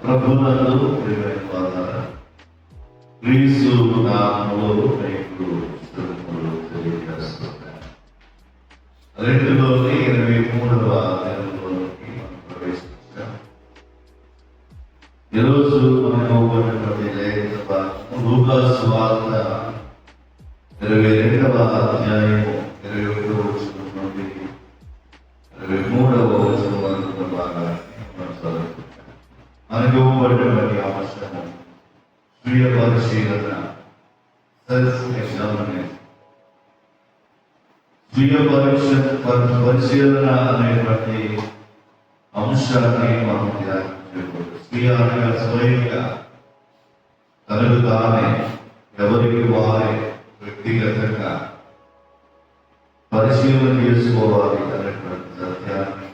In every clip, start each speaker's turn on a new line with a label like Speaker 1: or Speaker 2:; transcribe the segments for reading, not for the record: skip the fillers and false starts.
Speaker 1: ప్రభువునందు ప్రియమైన వారలారా, క్రీస్తు నామములో మీకు స్తుతులు తెలియజేస్తున్నాను. 2లోని 23వ అధ్యాయంలోకి మనం ప్రవేశించాం. ఈరోజు మనం ఇవ్వబడినటువంటి లేఖన భాగము లూకా సువార్త 22వ అధ్యాయము 21వ వచనం నుండి 23వ వచనం వరకు భాగాన్ని మనం చదువుకుంటాం. మనకి ఇవ్వబడినటువంటి అవసరము స్వీయ పరిశీలన, సెల్ఫ్ ఎగ్జామినేషన్. స్వీయ పరిశీలన అనేటువంటి అంశాన్ని మనం ధ్యానం చేయకూడదు. స్వీయ అనగా స్వయంగా, తనకు తానే, ఎవరికి వారే వ్యక్తిగతంగా పరిశీలన చేసుకోవాలి అనేటువంటి సత్యాన్ని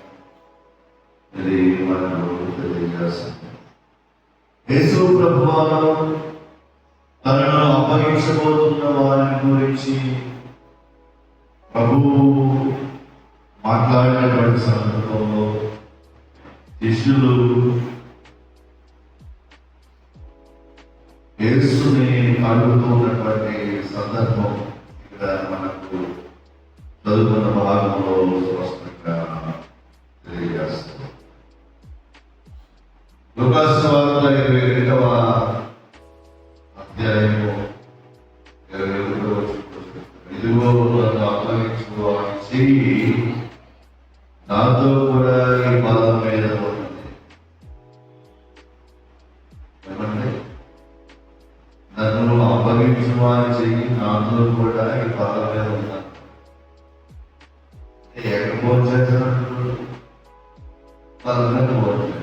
Speaker 1: ఇది మనకు తెలియజేస్తుంది. యేసు ప్రభువారు తనను అప్పగించబోతున్న వారిని గురించి ప్రభువు మాట్లాడినటువంటి సందర్భంలో శిష్యులు యేసుని అడుగుతున్నటువంటి సందర్భం ఇక్కడ మనకు చదువుకున్న భాగంలో స్పష్టంగా తెలియజేస్తుంది. లూకా సువార్త 22వ అధ్యాయము 21వ వచనం, ఇదిగో నన్ను అప్పగించుకోవాలని చెయ్యి నాతో కూడా ఈ పాదం మీద ఉన్నది. ఏమంటే నన్ను అప్పగించుకోవాలని చెయ్యి నాతో కూడా ఈ పాదం మీద ఉన్నది. ఎక్కడ భోజనం చేసినప్పుడు పదకొండు భోజనం చేస్తారు.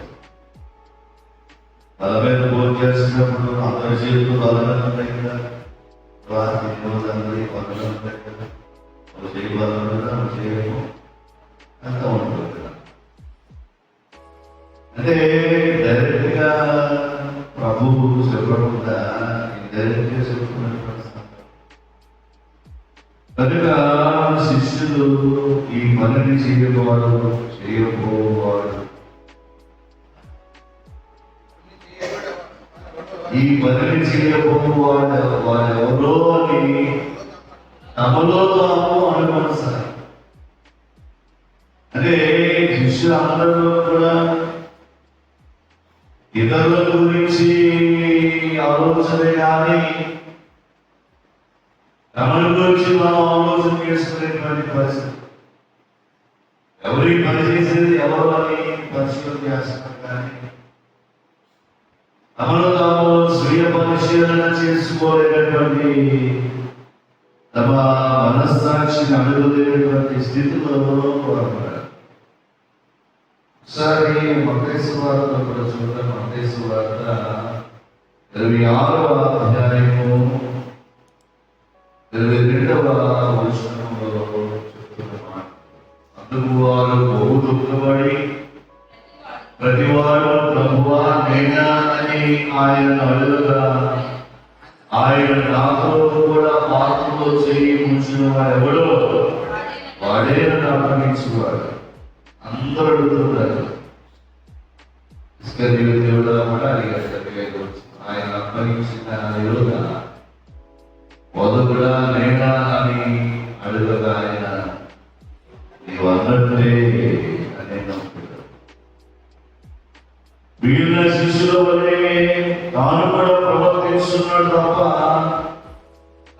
Speaker 1: తల మీద భోజనం చేసినప్పుడు అందరి చేతులు బలంగా ఉంటాయి కదా, వారికి తండ్రి బలంగా ఉంటాయి కదా, ఒక చేయి బలం కదా, ఒక చేయము అంతా ఉంటుంది కదా. అంటే డైరెక్ట్ గా ప్రభువు చెప్పకుండా డైరెక్ట్ గా చెప్పుకున్నటువంటి కనుక శిష్యులు ఈ పనిని చేయవాడు ఈ పనిని చేయబోవాడు వాడెవరో అని తమలో తాము అనుమతిస్తారు. అంటే శిష్యులు అందరూ కూడా ఇతరుల గురించి ఆలోచన కానీ తమల గురించి మనం ఆలోచన చేసుకునేటువంటి పరిస్థితి. ఎవరి పని చేసేది ఎవరు అని పరిశీలన చేస్తున్నారు కానీ తమను తాము స్వీయ పరిశీలన చేసుకోలేనటువంటి, తమ మనస్సాక్షిని అడుగులేనటువంటి స్థితిలో కోరపడారు. ఒకసారి మత్తయి సువార్త కూడా చూద్దాం. మత్తయి సువార్త 26వ అధ్యాయము 22వ వచనంలో చెప్తున్నమాట. అందుకు వారు బహు దుఃఖపడి ప్రతివాడు ప్రభువా నేనా అని ఆయన అడుగగా, ఆయన నాతో కూడా పాత్రలో చేయి ఉంచిన వాడెవడో వాడే నన్ను అప్పగించేవాడు. అందరూ అడుగుతున్నారు. దేవుడు కూడా అడిగారు. ఆయన అప్పగించిన యోగ మొదలుగా నేనా అని అడుగగా ఆయన నీవు అన్నట్టే అని నమ్ముతాడు. వీళ్ళ శిష్యుల వల్లే తాను కూడా ప్రవర్తిస్తున్నాడు తప్ప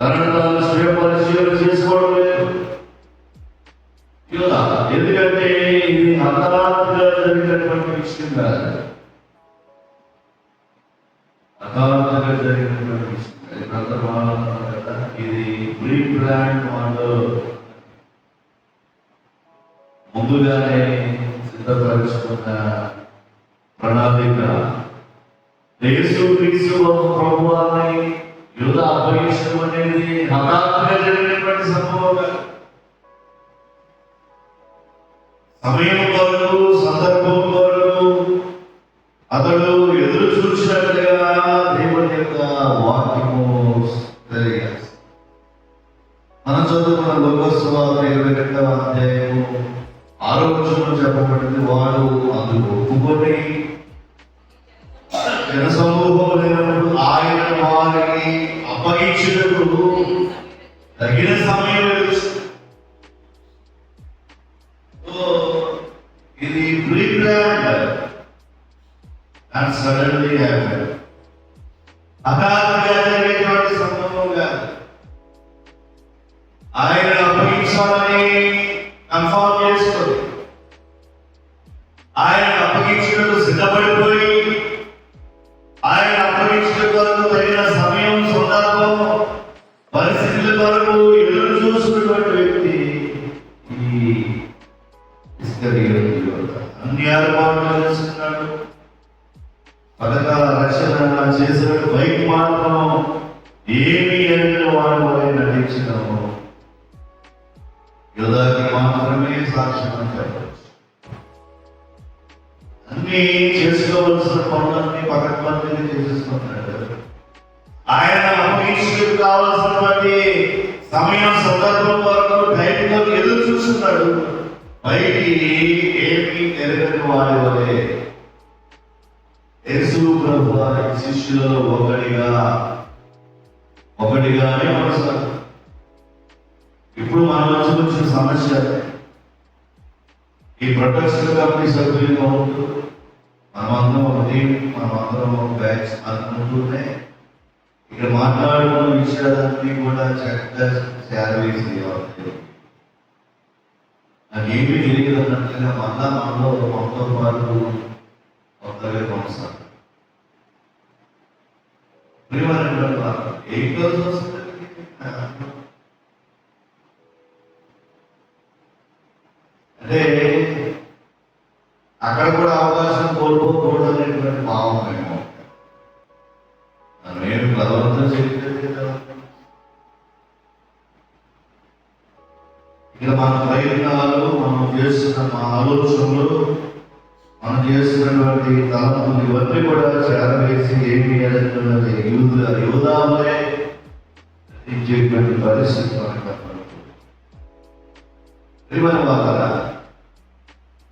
Speaker 1: తనను తాను స్వీయ పరిశీలన చేసుకోవడం లేదు. ఎందుకంటే ఇది హఠాత్తుగా జరిగినటువంటి విషయం కాదు. హఠాత్తుగా జరిగినటువంటి విషయం కదా. ఇది ప్రీ ప్లాన్ వాళ్ళు ముందుగానే సిద్ధపరుచుకున్న ప్రణాళిక. యేసుక్రీస్తు ప్రభువాన్ని యూద అప్పగించడం అనేది హఠాత్తుగా జరిగినటువంటి సంభవం. సమయం వరకు, సందర్భం వరకు అతడు ఎదురు చూసినట్లుగా దేవుని యొక్క వాక్యము తెలియజేస్తుంది. మనం చదువుకున్న లూకా సువార్త 22వ అధ్యాయము 6వ వచనంలో చెప్పబడింది. వాడు అందుకు ఒప్పుకొని అప్పగించుటకు తగిన సమయం తెలుసు. ఇది pre planned and suddenly happen. హఠాత్తుగా జరిగేటువంటి సంభవం కాదు. ఆయన అప్పగించాలని కన్ఫర్మ్ చేసుకొని ఆయన అప్పగించుటకు సిద్ధపడిపోయి ఆయన అప్పగించుటకు తగిన సమయం, సందర్భం, పరిస్థితుల కొరకు ఎదురు చూస్తున్నటువంటి వ్యక్తి ఈ ఇస్కరియోతు యోధ. అన్ని ఏర్పాట్లు చేస్తున్నాడు, పథకాల రక్షణ చేసినట్టు బైక్ మాత్రం ఏమి ఎరిగిన వాడు నటించినాము. యోధాకి మాత్రమే సాక్ష్యం చెప్పవచ్చు. అన్ని చేసుకోవలసిన పనులన్నీ పక్కపక్కనే చేసేసుకున్నాడు. ఆయన అప్పగించుకు కావలసినటువంటి సమయం, సందర్భం వరకు టైంలో ఎదురు చూస్తున్నాడు. బయటికి ఏమి ఎరగని వాడి వలె యేసు ప్రభువు శిష్యులలో ఒకటిగానే వస్తారు. ఇప్పుడు మన వచ్చి వచ్చిన సమస్య ఈ ప్రొటెక్షన్ కమిటీ సభ్యులుగా ఉంటూ మనమందరం ఒక టీం, మనమందరం ఒక బ్యాచ్ అనుకుంటూనే ఇక్కడ మాట్లాడుకున్న విషయాలన్నీ కూడా చక్కగా శాలరీస్ ఇవ్వాలి. నాకేమీ తెలియదు అన్నట్లుగా మళ్ళా మనతో పాటు కొత్తగా కొనసాగు. ఏ రోజు వస్తుంది అంటే అక్కడ కూడా అవకాశం కోల్పోకూడదు అనేటువంటి భావం మేము నేను బలవంతం చేయలేదు కదా. ఇక మన ప్రయత్నాలు, మనం చేస్తున్న మా ఆలోచనలు, మనం చేస్తున్నటువంటి తలంపులు ఇవన్నీ కూడా చేరవేసి ఏమి యోధాలే ఇచ్చేటువంటి పరిస్థితి మనకు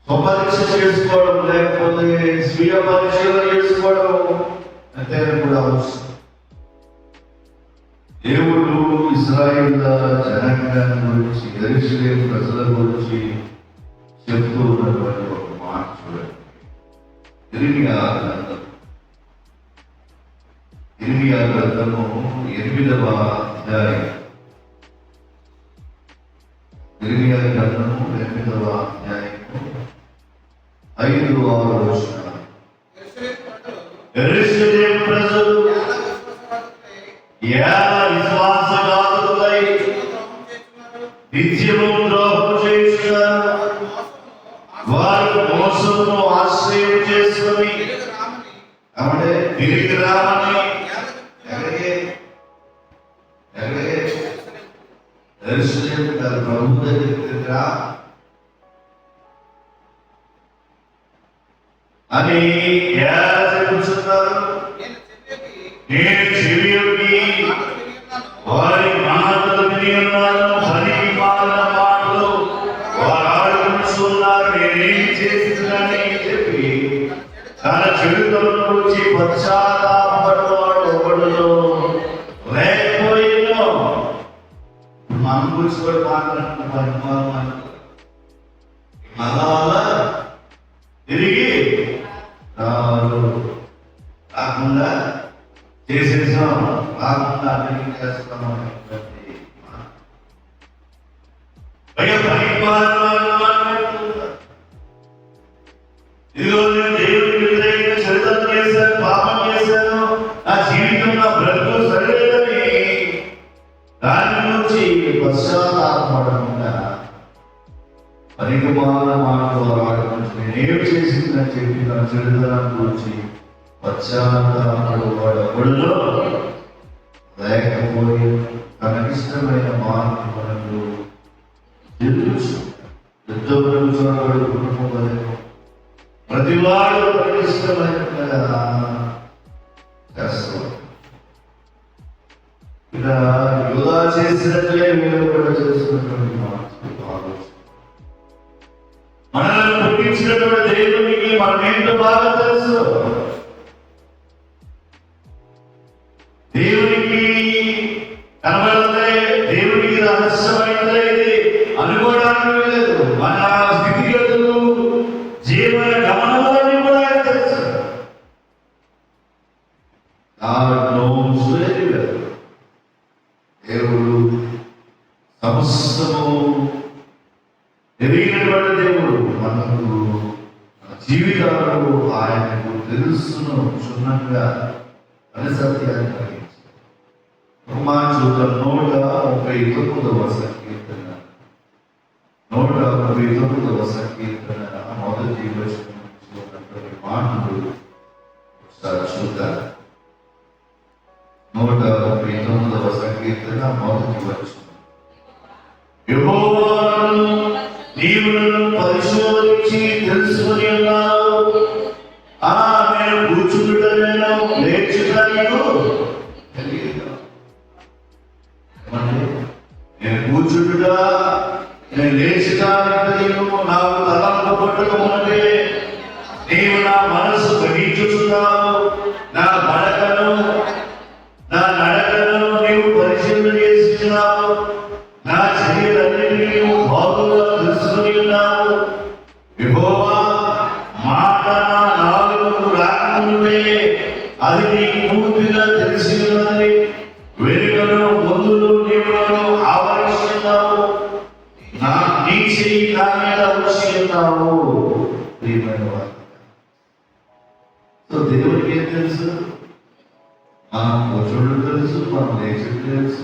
Speaker 1: స్వపరీక్ష చేసుకోవడం, లేకపోతే స్వీయ పరిశీలన చేసుకోవడం అంటే కూడా అవసరం. దేవుడు ఇశ్రాయేలు జనాంగాన్ని గురించి, యెరూషలేము ప్రజల గురించి చెప్తూ ఉన్నటువంటి ఒక మాట చూడండి. ఇర్మియా గ్రంథము 8వ అధ్యాయం. ఇర్మియా గ్రంథము 8వ అధ్యాయం 5-6 వచనాలు. యెరూషలేము ప్రజలు విశ్వాసఘాతులై నిత్యము ద్రోహం చేస్తున్నారు. వారు మోసమును ఆశ్రయం చేసుకుని తిరిగి రామని ప్రభు దగ్గర అని కూర్చున్నారు. నేను చెవియొగ్గి వారి మాటలు విని ఉన్నాను. పనికి మాలిన మాటలు వారు ఆడుకుంటున్నారు. నేనేం చేసిందని చెప్పి తన చెడుతలను గురించి పశ్చాత్తాపపడేవాడు ఒకడును లేకపోయినో. మనం గురించి కూడా మాట్లాడుతున్న మళ్ళా తిరిగి రాకుండా చేసేసాం, రాకుండా అన్ని చేస్తాం అనేటువంటి ఇదిగో నేను దేవుడికి వ్యతిరేకంగా చరిత్ర చేశాను, పాపం చేశాను, నా జీవితం, నా బ్రతుకు సరిలేదని దాని నుంచి పశ్చాత్తాపడకుండా పనికిమాలిన మాటలు వాడుకుంటూ నేనేం చేసిందని చెప్పి తన చరిత్రను గురించి పశ్చాత్తాపడబడులో లేకపోయి తనకిష్టమైన మార్పులకు యుద్ధములకు చూడబడి కుటుంబం ప్రతి వాడు తనకిష్టమైనట్టుగా చేస్తారు. ఇలా యోధా చేసినట్లే వీళ్ళు కూడా చేస్తున్నటువంటి ఆలోచన. మనల్ని పుట్టించినటువంటి దేవునికి మనమేంటో బాగా తెలుసు. దేవునికి ఎరిగినటువంటి దేవుడు మనకు జీవితాలు ఆయనకు తెలుసును క్షుణ్ణంగా అని సత్యాన్ని కలిగించారు. రోమాంచూత 139వ సంకీర్తన 139వ సంకీర్తన మొదటి వచనం నుంచి ఉన్నటువంటి మాటలు ఒకసారి చూద్దాం. 139వ సంకీర్తన మొదటి వచనం. యెహోవాను నీవు నన్ను పరిశోధించి తెలుసుకొని ఉన్నావు. నేను కూర్చుంట నేను లేచుట నీకు తెలియదు. నేను కూర్చుంట నేను లేచుట నీకు నాకు తలంపు పట్టకముందే నీవు నా మనసు గ్రహించుచున్నావు. నా నడకను నీవు పరిశీలన చేస్తున్నావు. నా చర్యలన్నిటినీ నీవు బాగుగా తెలుసుకుని ఉన్నావు. యెహోవా మాట నా నాలుకకు రాకముందే అది నీకు పూర్తిగా తెలిసి ఉన్నది. వెనుకను ముందును నీవు నన్ను ఆవరిస్తున్నావు. నీ చెయ్యి నా మీద ఉంచి ఉన్నావు. ప్రియమైన వారు, సో దేవుడికి ఏం తెలుసు? మనం కూర్చోడు తెలుసు, మనం లేచి తెలుసు.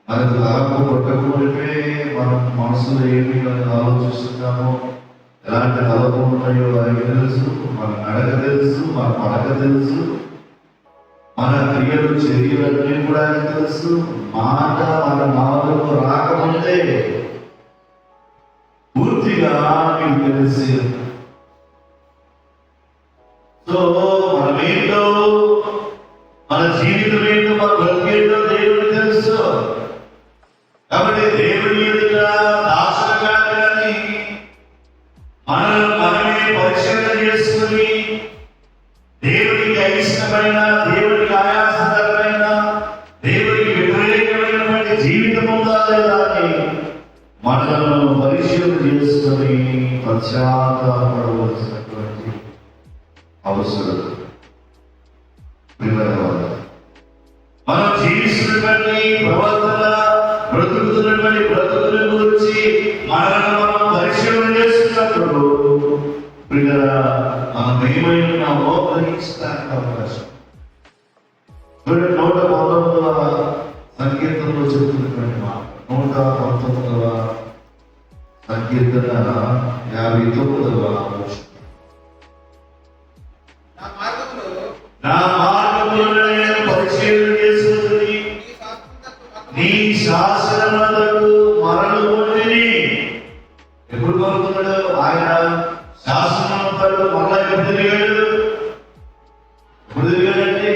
Speaker 1: మనకు తలంపు కొట్టకపోతే మనం మనసులో ఏమి ఆలోచిస్తున్నామో, ఎలాంటి తలపు ఉన్నాయో ఆయనకి తెలుసు. మన నడక తెలుసు, మన పడక తెలుసు, మన క్రియలు చర్యలన్నీ కూడా ఆయనకు తెలుసు. మాట మన నాలుగు రాకముందే పూర్తిగా మీకు తెలిసి. సో మనమేంటో, మన జీవితం ఏంటో, మన బ్రతికేంటో దేవుడికి తెలుసు. కాబట్టి దేవుడి ఎదుట దాసులుగా కానీ మనమే పరిశీలన చేసుకుని దేవుడికి అయిష్టమైన, దేవుడికి ఆయాసకరమైన, దేవుడికి వ్యతిరేకమైనటువంటి జీవితం ఉందా లేదా అని మనలను పరిశీలన చేసుకుని పశ్చాత్తాపడవలసినటువంటి అవసరం. మనం జీవిస్తున్నటువంటి ప్రవర్తన, బ్రతుకుతున్నటువంటి బ్రతుకుల గురించి మనల్ని మనం పరిశీలన చేస్తున్నప్పుడు మనం ఏమై ఉన్నామో గ్రహించడానికి అవకాశం. 119వ సంకీర్తనలో చెబుతున్నటువంటి మాట. 119వ సంకీర్తన 59వ వచనం. నా మార్గములను నేను పరిశీలన చేసుకుని నీ శాసనములకు మరలు పొందిని. ఎప్పుడు కోరుకున్నాడు ఆయన? శాసనములకు మరల ఎప్పుడు తిరిగాడు? ఎప్పుడు తిరిగాడంటే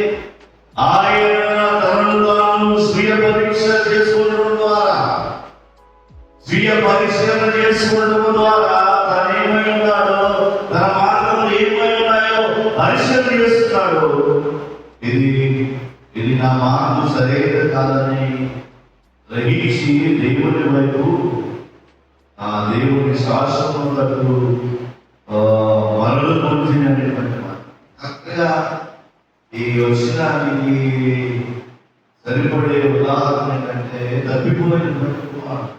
Speaker 1: ఆయన తనను తాను స్వీయ పరీక్ష చేసుకోవడం ద్వారా, స్వీయ పరిశీలన చేసుకోవడం ద్వారా తను ఏమై ఉన్నాడో, తన మార్గంలో ఏమై ఉన్నాయో పరిశీలన చేస్తున్నాడు. ఇది నా మార్గం సరైన కాదని గ్రహించి దేవుని వైపు, ఆ దేవుని శాసనములకు మరలు పొందినటువంటి మాట. చక్కగా ఈ వచనానికి సరిపడే ఉదాహరణ ఏంటంటే తప్పిపోయినటువంటి కుమారుడు.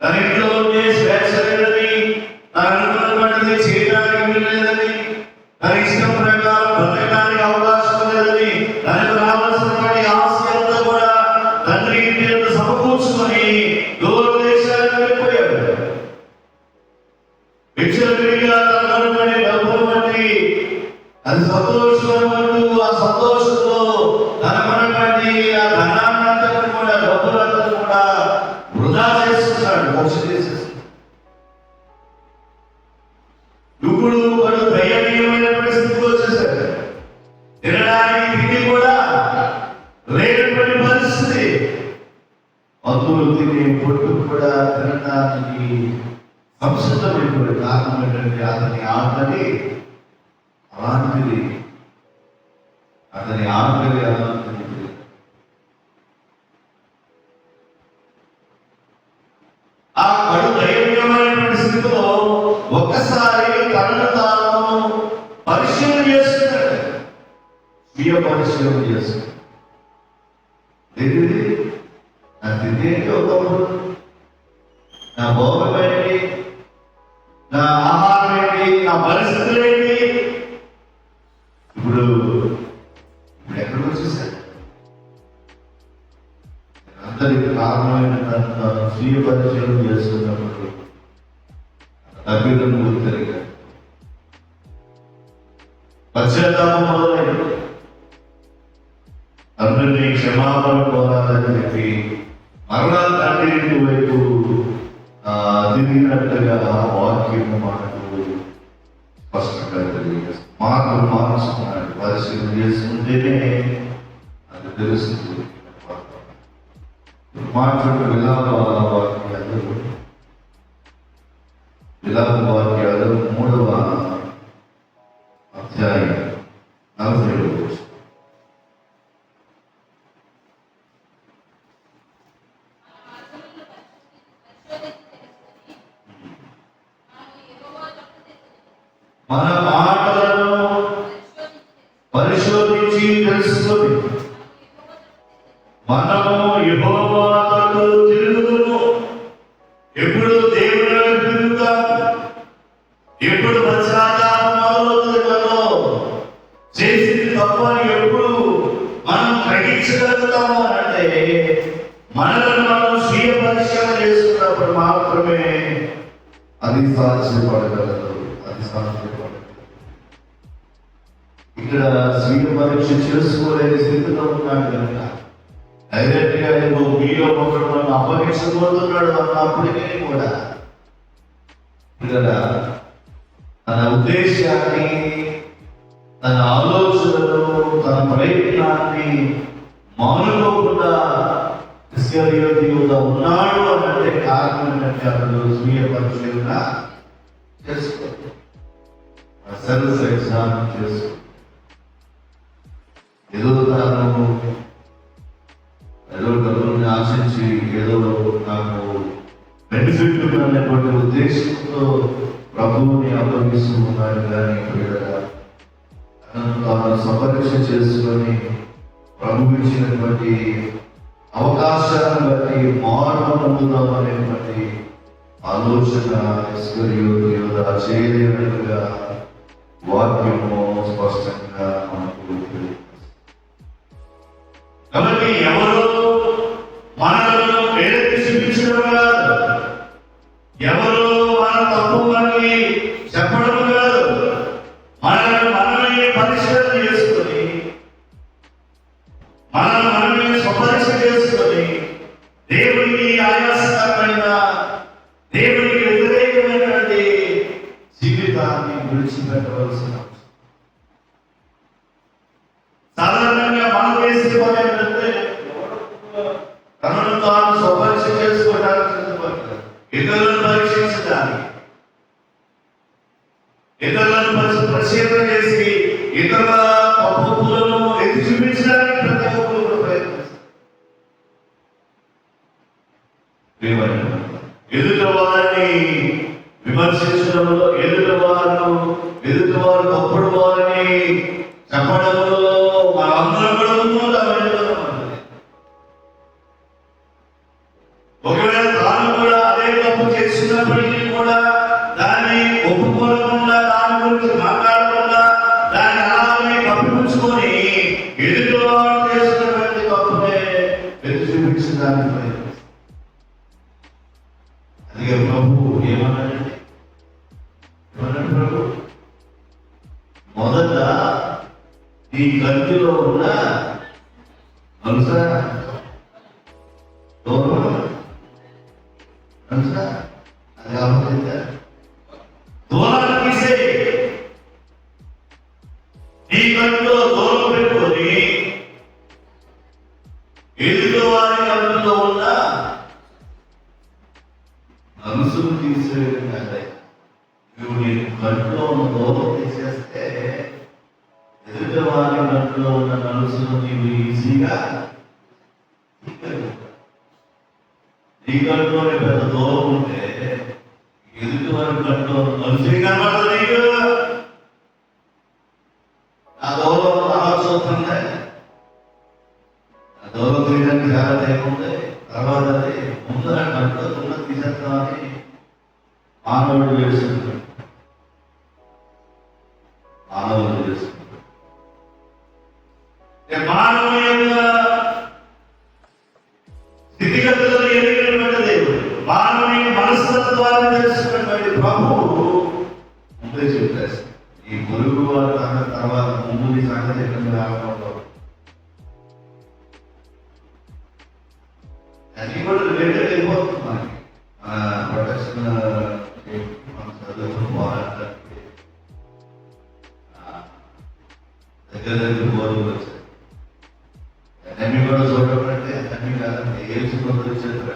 Speaker 1: తన ఇంట్లో ఉండే స్వేచ్ఛ లేదని, తన అనుకున్నటువంటిది చేయడానికి లేదని, తన ఇష్టం ప్రకారం బ్రతకడానికి అవకాశం లేదని, తనకు రావాల్సినటువంటి ఆశయంతో కూడా తండ్రి ఇంటి సమకూర్చుకొని దూర దేశానికి వెళ్ళిపోయాడు. విచ్చలవిడిగా తనకున్నటువంటి డబ్బులు బట్టి అది సంతోషపడుతూ, ఆ సంతోషంలో తనకున్నటువంటి ఆ ధనాన్ని కూడా, డబ్బులంతా కూడా వృధా చేస్తున్నాడు, ఖర్చు చేసేస్తున్నాడు. ఇప్పుడు వాడు దయనీయమైన పరిస్థితికి వచ్చేసాడు. తినడానికి తిండి కూడా లేనటువంటి పరిస్థితి. అందులో తినే పొట్టు కూడా తినడానికి సంసిద్ధమైనటువంటి కారణం ఏంటంటే అతని ఆకలి అలాంటిది. ఆ కడు దైవికమైనటువంటి స్థితిలో ఒక్కసారి తనను తాను పరిశీలన చేస్తున్నాడు, స్వీయ పరిశీలన చేస్తున్నాడు. నాకు తిండి ఒకప్పుడు నా భోగం ఏంటి, నా ఆహారం ఏంటి, నా పరిస్థితులు ఏంటి? ఇప్పుడు ఎక్కడికి వచ్చేసారు? అందరికి కారణమైన స్వీయ పరిచయం చేసుకున్నప్పుడు తప్పిదం గుర్తెరిగారు. పశ్చాత్తాపం మొదలైంది. తండ్రిని క్షమాపణ కోరాలని చెప్పి మరలా తండ్రి ఇంటి వైపు తిరిగినట్టుగా వాక్యం మనకు స్పష్టంగా తెలియజేస్తుంది. మార్పులు మార్చుకున్నాడు. పరిశీలన చేసుకుంటేనే అది తెలుస్తుంది. మాట్లాడు విలాప వాక్యాలు 3వ అధ్యాయం 47వ వచనం. మన మాటలను పరిశోధించి తెలుసుకొని మనము యెహోవా తట్టు తిరుగుదుము. ఎప్పుడు దేవుని తిరుగుతాము, ఎప్పుడు పశ్చాత్తాపంలో చేసింది తప్పని ఎప్పుడు మనం గ్రహించగలుగుతాము అంటే మనలను మనం స్వీయ పరిశ్రమ చేసుకున్నప్పుడు మాత్రమే అది సాధ్యపడగలదు. ఇక్కడ స్వీయ పరీక్ష చేసుకోలేని స్థితిలో ఉన్నాడు కనుక డైరెక్ట్ గా మీలో ఒకడు మనం అప్పగించబోతున్నాడు అన్నప్పటికీ కూడా ఇక్కడ తన ఉద్దేశాన్ని, తన ఆలోచనలు, తన ప్రయత్నాన్ని మానుకోకుండా ఇస్కరియోతీయుగా ఉన్నాడు అని అంటే కారణం ఏంటంటే అతడు స్వీయ పరిశీలన చేసుకో, సెల్ఫ్ ఎగ్జామిన్ చేసుకో. ఏదో డబ్బుల్ని ఆశించి ఏదో నాకు బెనిఫిట్ అనేటువంటి ఉద్దేశంతో ప్రభువుని అప్పగిస్తూ ఉన్నాడు. కానీ తాను సంపరీక్ష చేసుకొని ప్రభు ఇచ్చినటువంటి అవకాశాన్ని బట్టి మార్పు పొందుతాం అనేటువంటి ఆలోచన ఇస్కరియోతు చేయలేనట్టుగా వాక్యము స్పష్టంగా మనకు. కాబట్టి ఎవరు మనలను వేరెత్తి చూపించడం కాదు, ఎవరు మన తప్పు అని చెప్పడం కాదు, మనల్ని మనమే పరిశీలన చేసుకొని మనల్ని స్వపరీక్ష చేసుకొని దేవునికి ఆయాసకరమైన, దేవునికి వ్యతిరేకమైనటువంటి జీవితాన్ని విడిచిపెట్టవలసిన సాధారణంగా మనం చేసే పని ఏంటంటే తనను తాను స్వపరీక్ష చేసుకోవడానికి సిద్ధపడతారు. ఇతరులను పరీక్షించడానికి, ఇతరులను పరిశీలన చేసి ఇతరుల తప్పులను ఎత్తి చూపించడానికి ప్రతి ఒక్కరు ప్రయత్నిస్తారు. ఎదుట వారిని విమర్శించడంలో, ఎదుటి వారు తప్పుడు వారిని చెప్పడంలో మనందరం కూడా ఉంటుంది. ఒకవేళ తాను కూడా అదే తప్పు చేస్తున్నప్పటికీ కూడా దాన్ని ఒప్పుకోకుండా, దాని గురించి మాట్లాడకుండా, దాన్ని అలాగే కప్పిపుచ్చుకొని ఎదుటి వారు చేస్తున్నటువంటి తప్పునే ఎత్తి చూపించడానికి ప్రయత్నిస్తారు. అందుకే ప్రభు ఏమన్నాడండి? ప్రభు మొదట ఈ కంటిలో ఉన్న మనసా అది ఆలోచించ దూరం తీసే, ఈ కంటిలో దూరం పెట్టుకొని ఎదుటి వారి కంటిలో ఉన్న మనసును తీసేయడం కాదు. నువ్వు నీ కంటిలో ఉన్న దూరం తీసేస్తే ఎదుటి వారి కంటిలో ఉన్న మనసును నీవు ఈజీగా నీ కంట్లోనే పెద్ద దూరం ఉంటే ఎదుటి వారి కంట్లో మనసు కనబడుతుంది. ఆ దూరం అలా చూస్తుంది, ఆ దూరం తీయడానికి చాలా టైం ఉంది. తర్వాత ముందు కంట్లో ఉన్న తీసేస్తామని మానవుడు చేస్తుంది, మానవుడు చేస్తుంది. మానవుని యొక్క స్థితిగతులను ఎరిగినటువంటి దేవుడు, మానవుని మనస్తత్వాన్ని తెలుసుకున్నటువంటి ప్రభువు ముందే చెప్పేసి ఈ పొరుగు వారి తర్వాత ముందు సంగతి ఎక్కడ రావడంలో అది కూడా రిలేటెడ్ అయిపోతుంది. మనకి మన ప్రొటెక్షన్ మన చదువుకుని పోరాటానికి దగ్గర బోర్లు వచ్చాయి. ఎన్ని కూడా చూడమంటే అన్ని కాదండి, ఏల్సి కొందరు వచ్చారు.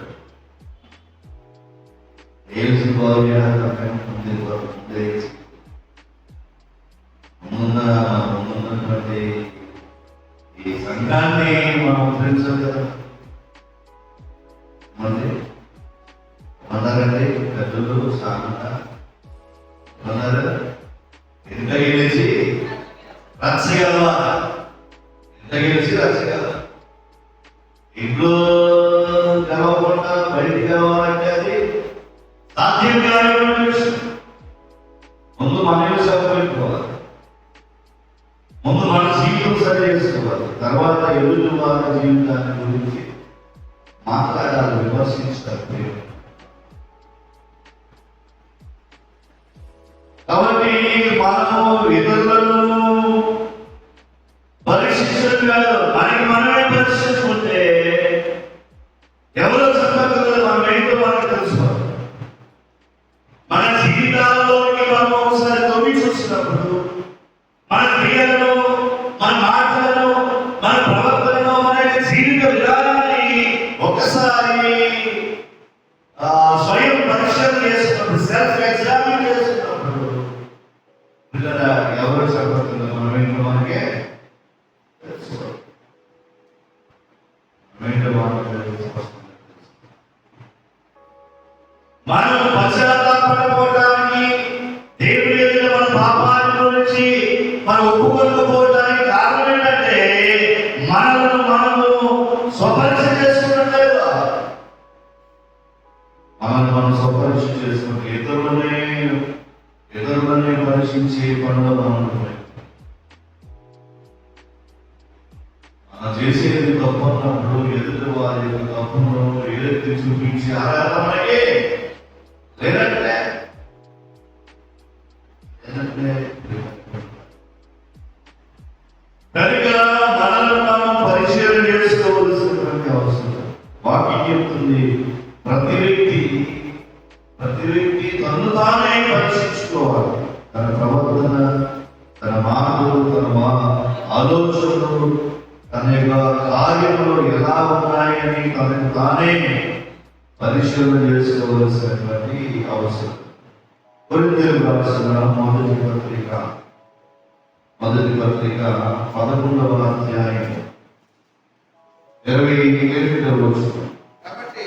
Speaker 1: ఏల్సి బాగు చేయడానికి ముందే ముందున్నటువంటి ఈ సంఘాన్ని మనం ఫ్రెండ్స్ కదా మంది ఉన్నారండి, పెద్దలు సాగుతా ఉన్నారు. ఎంత గెలిచి రచ్చగలవా, ఎంత గెలిచి రచ్చగలవా. ఇంట్లో గెలవకుండా బయటికి గెలవాలంటే అది సాధ్యం కాని విషయం. ముందు మనమే సరిపెట్టుకోవాలి, ముందు మన జీవితం సరి చేసుకోవాలి, తర్వాత ఎదుటి వాళ్ళ జీవితాన్ని గురించి మాట్లాడాలి, విమర్శించాలి. కాబట్టి మనము ఇతరులను పరీక్షించడం కాదు, మనకి మనమే పరీక్షించుకుంటే ఎవరో సంపర్కంలో మనం ఏంటో మనకు తెలుసుకోవాలి. మన జీవితాల్లోకి మనం ఒకసారి తొమ్మి చూసినప్పుడు మన క్రియలను, మన మాటలను, మన ప్రవర్తనలో, మన జీవిత విధానాన్ని ఒకసారి స్వయం పరిశీలన చేస్తున్నప్పుడు, సెల్ఫ్ ఎగ్జామిన్ చేస్తున్నప్పుడు ఎవరు సంపర్కంలో మనం ఏంటో మనకే తెలుసుకోవాలి. మనం పశ్చాత్తాపడకపోవడానికి, దేవుడి ఎదుట మన పాపాన్ని గురించి మనం ఒప్పుకోకపోవడానికి కారణం ఏంటంటే మనము స్వపరీక్ష చేసుకున్నట్లేదు. మనం స్వపరీక్ష చేసుకుంటే ఇతరులనే పరీక్షించే పనులు మనం చేసేది తప్పు అన్నప్పుడు ఎదుటి వారి యొక్క తప్పును ఏదైతే చూపించి ఆరాధనకే లేదంటే కనుక మనల్ని మనం పరిశీలన చేసుకోవలసినటువంటి అవసరం. వాక్యం చెప్తుంది, ప్రతి వ్యక్తి తను తానే పరీక్షించుకోవాలి. తన ప్రవర్తన, తన మాటలు, తన ఆలోచనలు, తన యొక్క కార్యములు ఎలా ఉన్నాయని తనకు తానే పరిశీలన చేసుకోవలసినటువంటి అవసరం. కొరింథీయులకు రాసిన మొదటి పత్రిక 11వ అధ్యాయం 28వ వచనం. కాబట్టి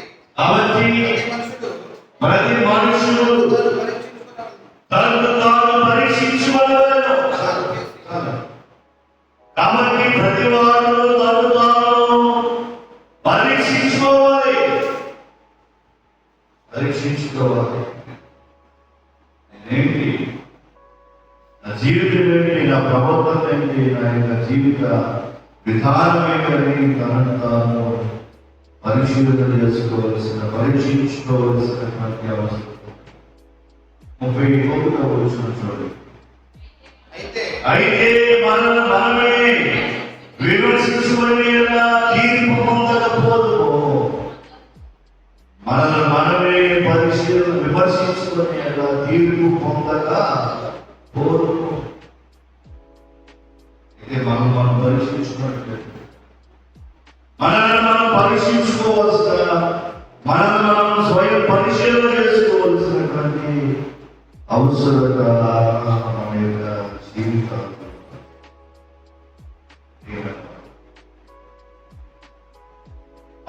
Speaker 1: ప్రతి మనుషుడు తనను తాను పరీక్షించుకోవలెను. కాబట్టి ప్రతి వాడు తనను తాను పరీక్షించుకోవాలి. ఏంటి నా జీవితం ఏంటి, నా ప్రవర్తన ఏంటి, నా యొక్క జీవిత విధానం ఏంటని తనను తాను పరిశీలన పరీక్షించుకోవలసినటువంటి అవసరం. 31వ వచనం చూడండి. అయితే మనమే విమర్శించుకొని తీర్పు పొందకపోదు. మనమే విమర్శించుకొని తీర్పు పొందకపోదు. అయితే మనం పరీక్షించుకున్నట్లయితే మనం పరీక్షించుకోవాల్సిన, మనం స్వయం పరిశీలన చేసుకోవాల్సినటువంటి అవసరత మన యొక్క జీవితాలు.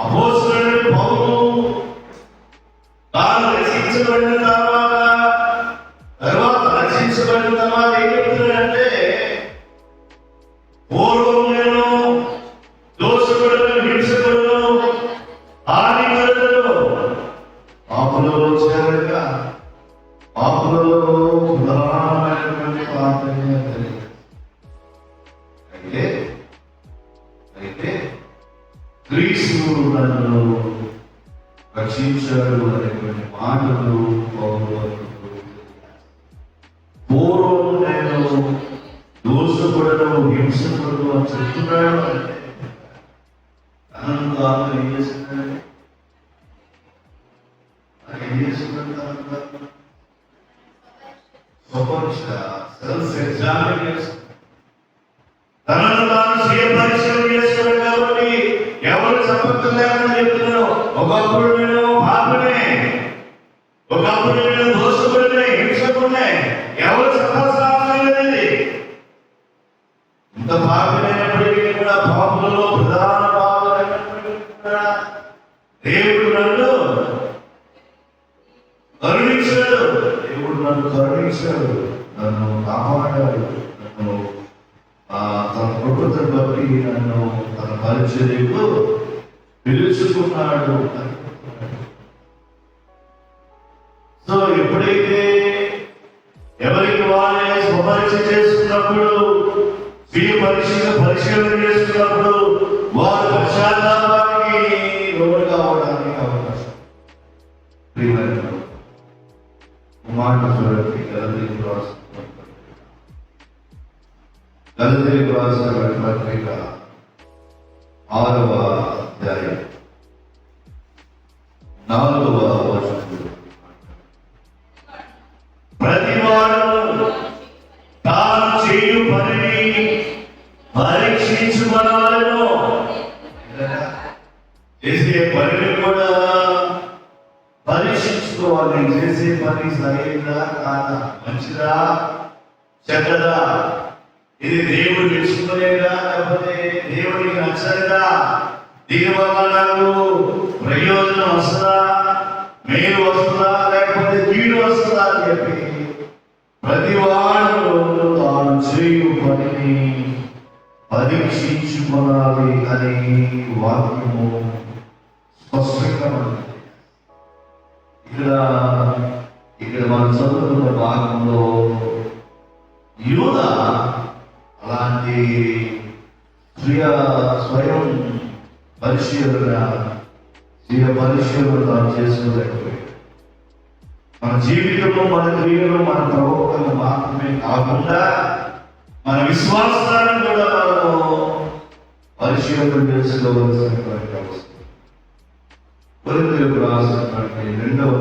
Speaker 1: అపోస్తలుడైన పౌలు తాను రక్షించబడిన తర్వాత ఏం చెప్తున్నాడంటే, పూర్వం నేను దోషకుడును, హింసకుడును, హానికరుడును, పాపంలో చేరగా పాపలలో ప్రధానమైనటువంటి పాపమే అది. అయితే క్రీస్తు నన్ను రక్షించాడు అనేటువంటి మాటలు పూర్వం నేను దోషపడను హింసపడను అని చెప్తున్నాడు. అంటే తనను తాను ఏం చేస్తున్నాడు? ఏం చేస్తున్నాడు? స్వపరీక్ష, సెల్ఫ్ ఎగ్జామినేషన్, తనను తాను స్వీయ పరిశీలన చేస్తున్నాడు. కాబట్టి ఎవరు చెప్పలేదని చెప్తున్నాను. ఒకప్పుడు నేను పాపనే, ఒకప్పుడు నేను దోషపడినే, హింసకునే, ఎవరు చెప్పాల్సిన లేదండి. ఇంత పాపమైనప్పటికీ కూడా పాపంలో ప్రధాన పాపమైనప్పటికీ కూడా దేవుడు నన్ను కరుణించాడు. దేవుడు నన్ను కరుణించాడు, నన్ను కాపాడాడు, నన్ను తన కృపను బట్టి నన్ను తన పరిచర్యకు పిలుచుకున్నాడు. సో ఎప్పుడైతే ఎవరికి వారే స్వపరీక్ష చేసుకున్నప్పుడు, స్వీయ పరిశీలన చేసుకున్నప్పుడు వారు పశ్చాత్తాపానికి లోను కావడానికి అవకాశం. మాట చూడండి, గలతీయులకు రాసిన పత్రిక 6వ అధ్యాయం 4వ వచనం. ప్రతివాడు తాను చేయు పనిని పరీక్షించుకోవాలను. చేసే పనిని కూడా పరీక్షించుకోవాలి. చేసే పని సరైనదా కాదా, మంచిదా చెడ్డదా, ఇది దేవుడు మెచ్చుకునేదా లేకపోతే దేవుడికి నచ్చలేదా, దీనివల్ల నాకు ప్రయోజనం వస్తుందా, మేలు వస్తుందా లేకపోతే కీడు వస్తుందా అని చెప్పి ప్రతివాడు తాను చేయు పనిని పరీక్షించుకోవాలి అని వాక్యము స్పష్టంగా ఉంది. ఇక్కడ మనం చదువుతున్న భాగంలో యూదా అలాంటి స్వయం పరిశీలన తాను చేసుకోలేకపోయాడు. మన జీవితంలో మన క్రియలు మన ప్రవర్తన మాత్రమే కాకుండా మన విశ్వాసాన్ని కూడా మనము పరిశీలన చేసుకోవలసినటువంటి అవసరం. కొరింథీయులకు రాసినటువంటి 2వ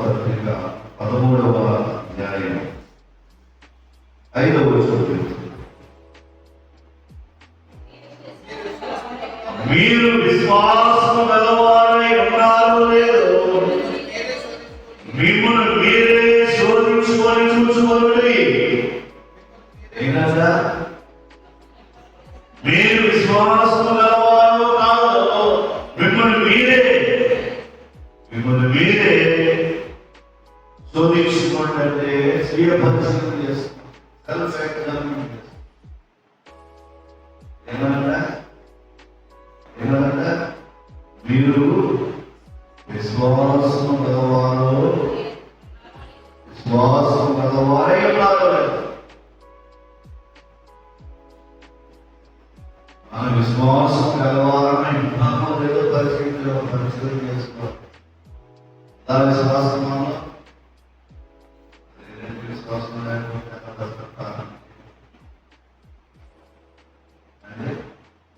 Speaker 1: పత్రిక 13వ అధ్యాయం 5వ వచనం. మీరు విశ్వాసము గలవారై ఉన్నారో లేదో మిమ్మల్ని మీరే శోధించుకొని చూసుకోండి. ఏంటంటే మీరు విశ్వాసము గలవారో కాదో మిమ్మల్ని మీరే శోధించుకోండి. అంటే స్వీయ పరిశీలన చేస్తాం, సెల్ఫ్ ఎగ్జామినేషన్ చేస్తాం. ఏమన్నా మీరు విశ్వాసము గలవారై ఉన్నారు. మన విశ్వాసం గలవారమై ఉన్నామో లేదో పరిశీలన చేసుకోవాలి. విశ్వాసం విశ్వాసం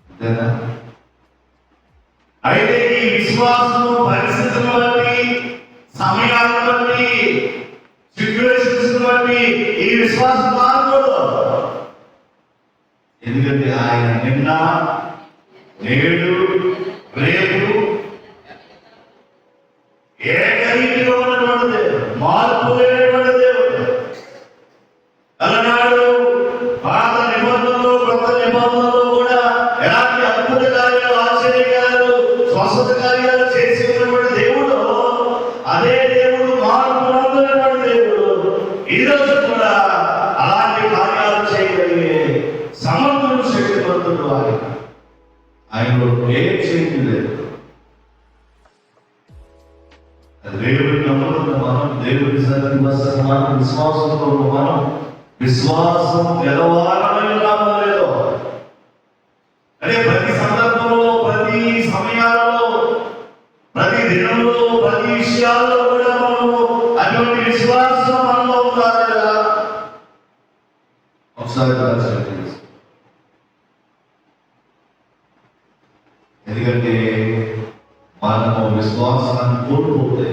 Speaker 1: అంతేనా? అయితే ఈ విశ్వాసము పరిస్థితులను బట్టి, సమయాలను బట్టి, సిచ్యువేషన్స్ బట్టి ఈ విశ్వాసం మారకూడదు. ఎందుకంటే ఆయన నిన్న, నేడు, రేపు ఏకరీతిలో ఉన్నటువంటి దేవుడు, మార్పు లేనటువంటి దేవుడు. అలనాడు పాత నిబంధనలు, కొత్త నిబంధనలు కూడా ఎలాంటి అద్భుత కార్యాలు, ఆశ్చర్యకార్యాలు, స్వస్థత కార్యాలు చేసి ఉన్నటువంటి దేవుడు, అదే దేవుడు మార్పు నొందినటువంటి దేవుడు ఈ రోజు కూడా అలాంటి కార్యాలు చేయగలిగే సమర్థుడు, శక్తివంతుడు. ఆయనలో ఏం చేంజ్ లేదు. దేవుడి నమ్ముకున్న మనం, దేవుడి సన్నిధికి వస్తున్న మనం, విశ్వాసంతో ఉన్న మనం, విశ్వాసం గెలవాలని ఉన్నామో లేదో అంటే ప్రతి సందర్భంలో, ప్రతి సమయాలలో, ప్రతి దినంలో, ప్రతి విషయాల్లో కూడా మనము అటువంటి విశ్వాసం మనలో ఉందా లేదా ఒకసారి ఆలోచించండి. ఎందుకంటే మనము విశ్వాసాన్ని కోల్పోతే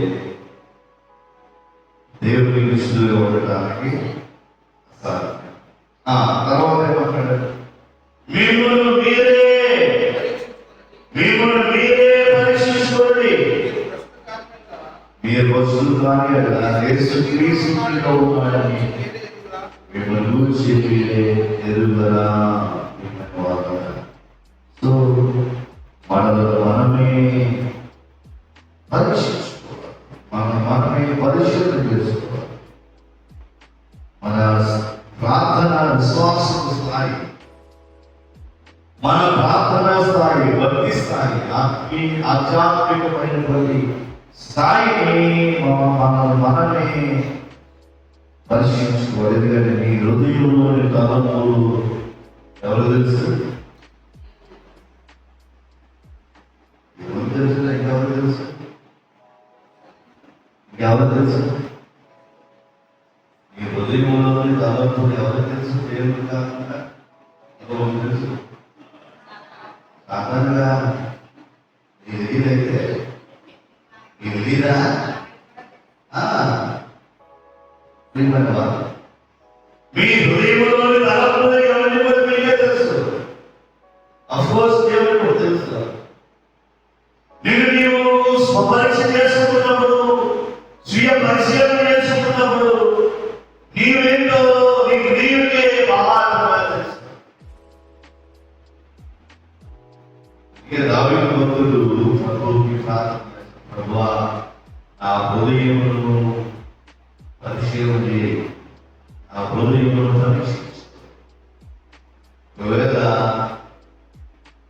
Speaker 1: దేవుని విషయంలో ఉండటానికి తర్వాత ఏమంటాడు? మిమ్మల్ని మీరే పరీక్షించుకోండి. మీరు వస్తువులు కానీ క్రీస్తులో ఉన్నాడని మిమ్మల్ని గురించి మీరే ఎదుగుదరా. సో మనమే పరీక్షించుకోవాలి, మనమే పరిశీలన చేసుకోవాలి. మన ప్రార్థన విశ్వాసం స్థాయి, మన ప్రార్థన స్థాయి, భక్తి స్థాయి, ఆధ్యాత్మికమైనటువంటి స్థాయిని మనమే పరిశీలించుకోవాలి. ఎందుకంటే నీ హృదయంలోని తలంపులు ఎవరు తెలుసు? ఎవరు తెలుసు? ఇంకెవరు తెలుసు? ఇంకెవరు తెలుసు? నీ హృదయంలోని తలంపులు ఎవరు తెలుసు? దేవుడు కాకుండా ఎవరు తెలుసు? సాధారణంగా నీ తెలియదైతే నీ తెలీదా? మీ హృదయంలోని తలంపులు ఎవరిని బట్టి మీకే తెలుసు. అఫ్కోర్స్ దేవుడికి కూడా తెలుసు. నీవు స్వపరీక్ష చేసుకుంటున్నప్పుడు, స్వీయ పరిశీలన చేసుకుంటున్నప్పుడు నీవేంటో నీకు నీవుకే బాగా తెలుసు. ఇక దావీదు భక్తుడు ప్రభువుకి ప్రార్థన చేశాడు, ప్రభువా నా హృదయమును పరిశీలన చేయి, నా హృదయమును పరీక్షించు. ఒకవేళ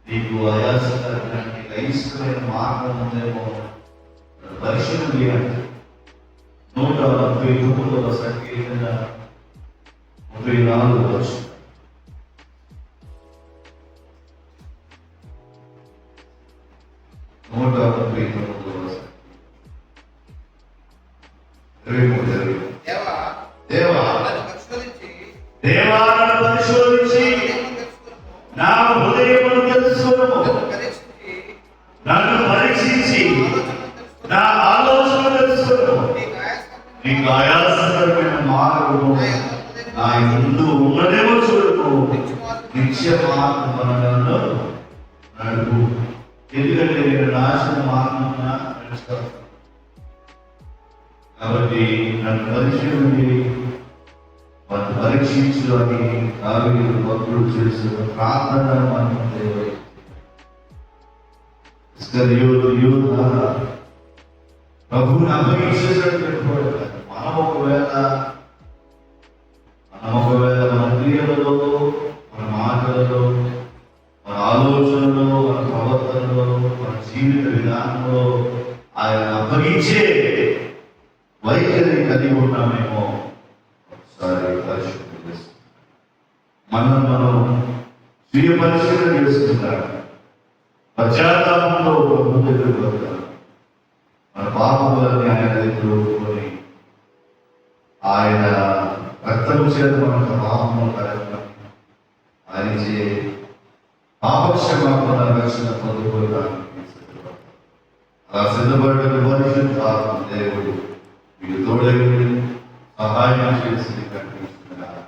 Speaker 1: నీకు ఆయాసకరమైన అయిష్టమైన మార్గం ఉందేమో పరిశీలన చేయండి. 139వ సంకీర్తన 34వ వచనం. 139వ వచనం. దేవా నన్ను పరిశోధించి నా హృదయమును తెలుసుకొనుము. నన్ను పరీక్షించి నా ఆలోచన తెలుసుకొనుము. నీకు ఆయాసకరమైన మార్గము నా యందు ఉన్నదేమో చూడుము. నిత్య మార్గములను నడుపు. ఎందుకంటే నేను నాశన మార్గం నడుస్తాను. కాబట్టి నన్ను పరిశీలించి వారిని పరీక్షించు అని దావీదు భక్తుడు చేస్తున్న ప్రార్థన మనం ప్రభువుని అప్పగించేసినట్టు పెట్టుకోవడం. మనం ఒకవేళ మన క్రియలలో, మన మాటలలో, మన ఆలోచనలో, మన ప్రవర్తనలో, మన జీవిత విధానంలో ఆయన అప్పగించే వైఖరి కలిగి ఉన్నామేమో ఒకసారి పరిశీలన చేస్తాం. మనం స్వీయ పరిశీలన చేసుకుంటాం. పశ్చాత్తాపంలో ముందుకు వెళ్తాం. మన పాపములన్నీ ఆయన దగ్గర ఒప్పుకొని ఆయన రక్తము చేత మనకు పాపములు కలగడం, ఆయన చే పాపక్షమాపణ రక్షణ పొందుకోవడానికి అలా సిద్ధపడిన పరిశుద్ధాత్మ దేవుడు మీకు తోడై సహాయం చేసి కనిపిస్తున్నారు.